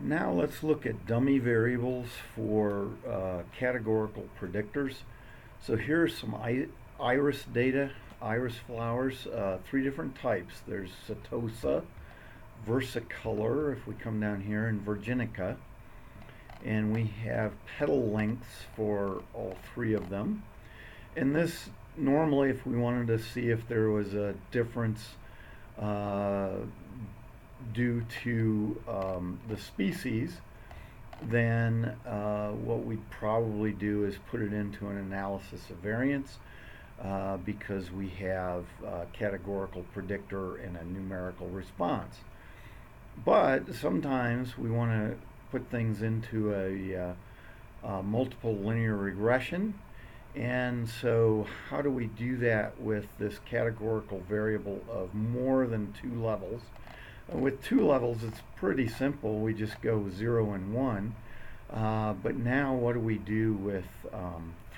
Now let's look at dummy variables for categorical predictors. So here's some iris data, iris flowers, three different types. There's setosa, versicolor, if we come down here, and virginica. And we have petal lengths for all three of them. And this, normally, if we wanted to see if there was a difference due to the species, then what we'd probably do is put it into an analysis of variance because we have a categorical predictor and a numerical response. But sometimes we want to put things into a multiple linear regression. And so how do we do that with this categorical variable of more than two levels? With two levels, it's pretty simple. We just go 0 and 1. But now what do we do with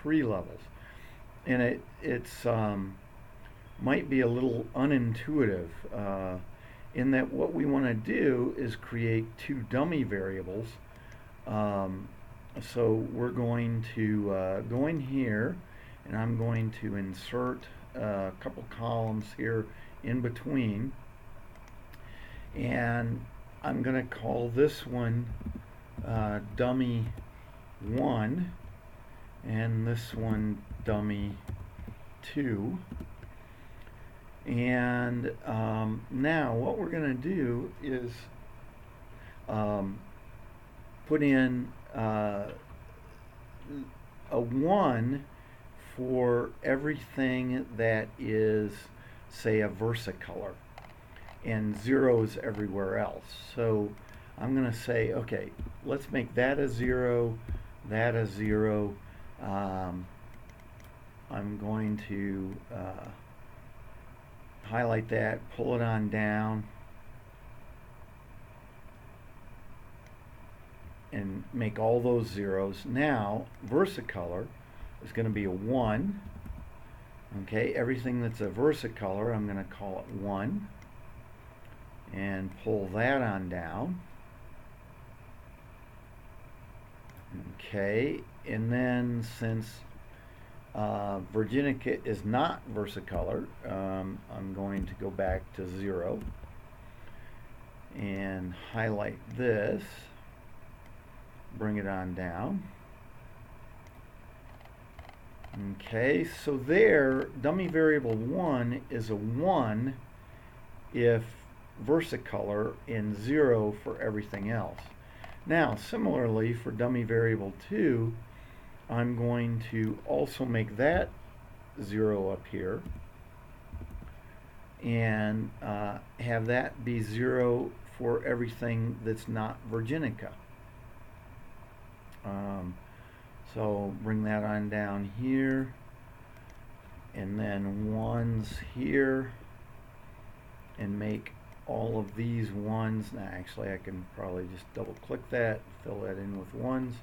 three levels? And it's might be a little unintuitive in that what we want to do is create two dummy variables. So we're going to go in here, and I'm going to insert a couple columns here in between. And I'm going to call this one dummy 1 and this one dummy 2. And now what we're going to do is put in a 1 for everything that is, say, a versicolor, and zeros everywhere else. So I'm going to say, okay, let's make that a 0, that a 0. I'm going to highlight that, pull it on down, and make all those zeros. Now, versicolor is going to be a 1. Okay, everything that's a versicolor, I'm going to call it 1. And pull that on down. Okay, and then since virginica is not versicolor, I'm going to go back to 0 and highlight this, bring it on down. Okay, so there, dummy variable 1 is a 1 if versicolor, and 0 for everything else. Now, similarly, for dummy variable 2, I'm going to also make that 0 up here and have that be 0 for everything that's not virginica. So bring that on down here, and then 1s here, and make all of these 1s. Now actually I can probably just double click that, fill that in with 1s.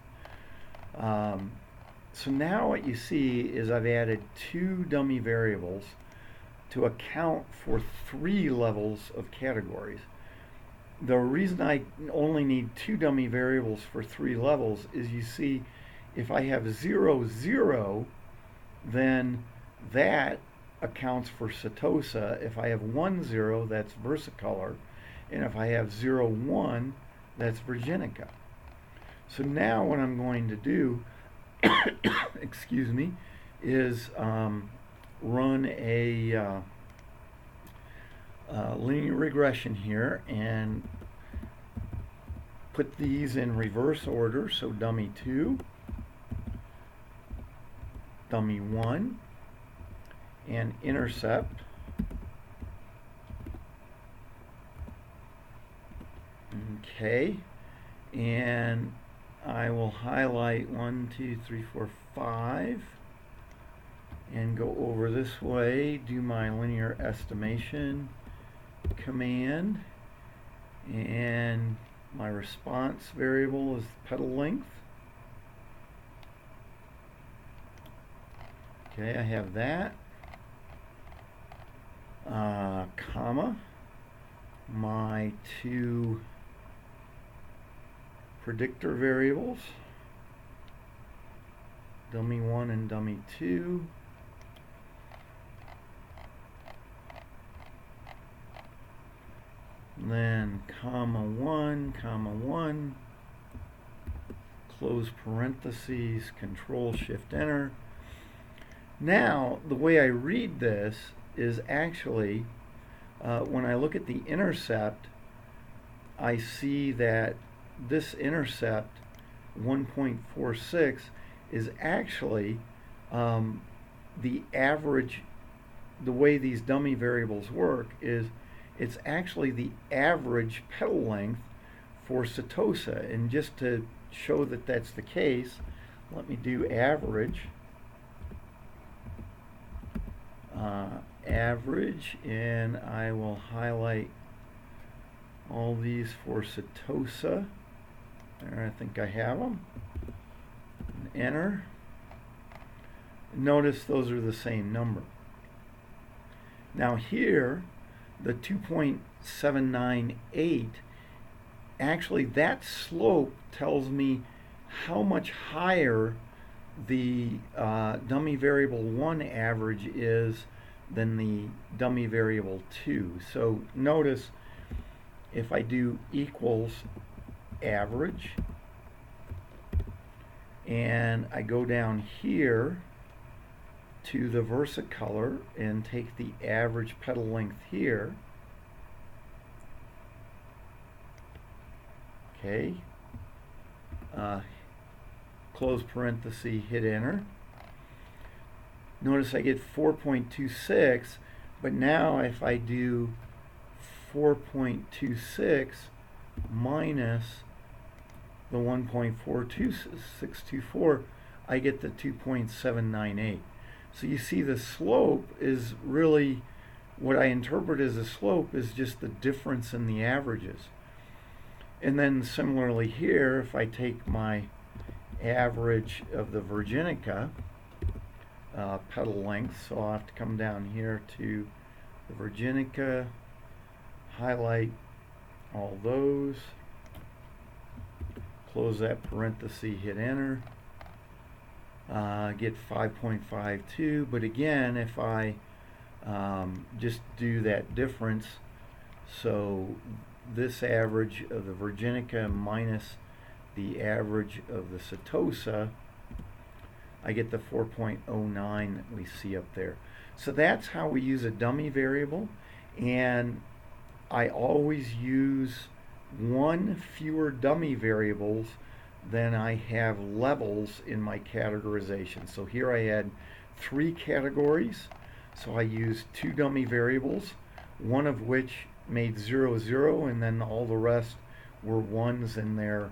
So now what you see is I've added two dummy variables to account for three levels of categories. The reason I only need two dummy variables for three levels is, you see, if I have 0, 0, then that accounts for setosa. If I have 1, 0, that's versicolor, and if I have 0, 1, that's virginica. So now what I'm going to do excuse me, is run a linear regression here and put these in reverse order. So dummy 2, dummy 1, and intercept. Okay, and I will highlight 1, 2, 3, 4, 5 and go over this way, do my linear estimation command, and my response variable is petal length. Okay, I have that, comma, my two predictor variables, dummy 1 and dummy 2. Then comma 1, comma 1, close parentheses, Control Shift Enter. Now, the way I read this is actually, when I look at the intercept, I see that this intercept, 1.46, is actually the average. The way these dummy variables work is it's actually the average petal length for setosa. And just to show that that's the case, let me do average. Average, and I will highlight all these for setosa. There, I think I have them. And enter. Notice those are the same number. Now here, the 2.798, actually that slope tells me how much higher the dummy variable 1 average is than the dummy variable 2. So notice if I do equals average, and I go down here to the versicolor and take the average petal length here, okay, close parenthesis, hit enter. Notice I get 4.26, but now if I do 4.26 minus the 1.42624, I get the 2.798. So you see the slope is really, what I interpret as a slope is just the difference in the averages. And then similarly here, if I take my average of the Virginica petal length, so I'll have to come down here to the Virginica, highlight all those, close that parenthesis, hit enter, get 5.52. But again, if I just do that difference, so this average of the Virginica minus the average of the setosa, I get the 4.09 that we see up there. So that's how we use a dummy variable, and I always use one fewer dummy variables than I have levels in my categorization. So here I had 3 categories, so I used 2 dummy variables, one of which made 0, 0, and then all the rest were 1s in their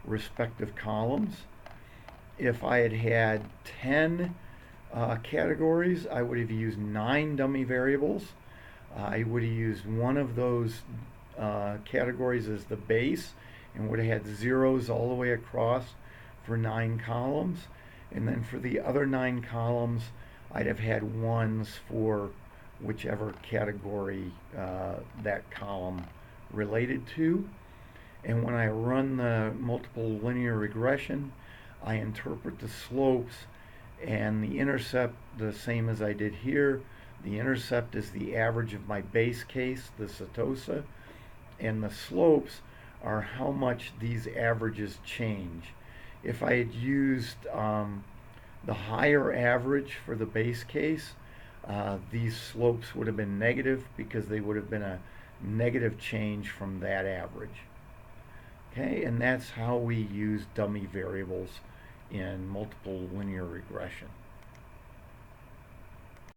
respective columns. If I had had 10 categories, I would have used 9 dummy variables. I would have used one of those categories as the base and would have had zeros all the way across for 9 columns. And then for the other 9 columns, I'd have had 1s for whichever category that column related to. And when I run the multiple linear regression, I interpret the slopes and the intercept the same as I did here. The intercept is the average of my base case, the setosa, and the slopes are how much these averages change. If I had used the higher average for the base case, these slopes would have been negative because they would have been a negative change from that average. Okay, and that's how we use dummy variables in multiple linear regression.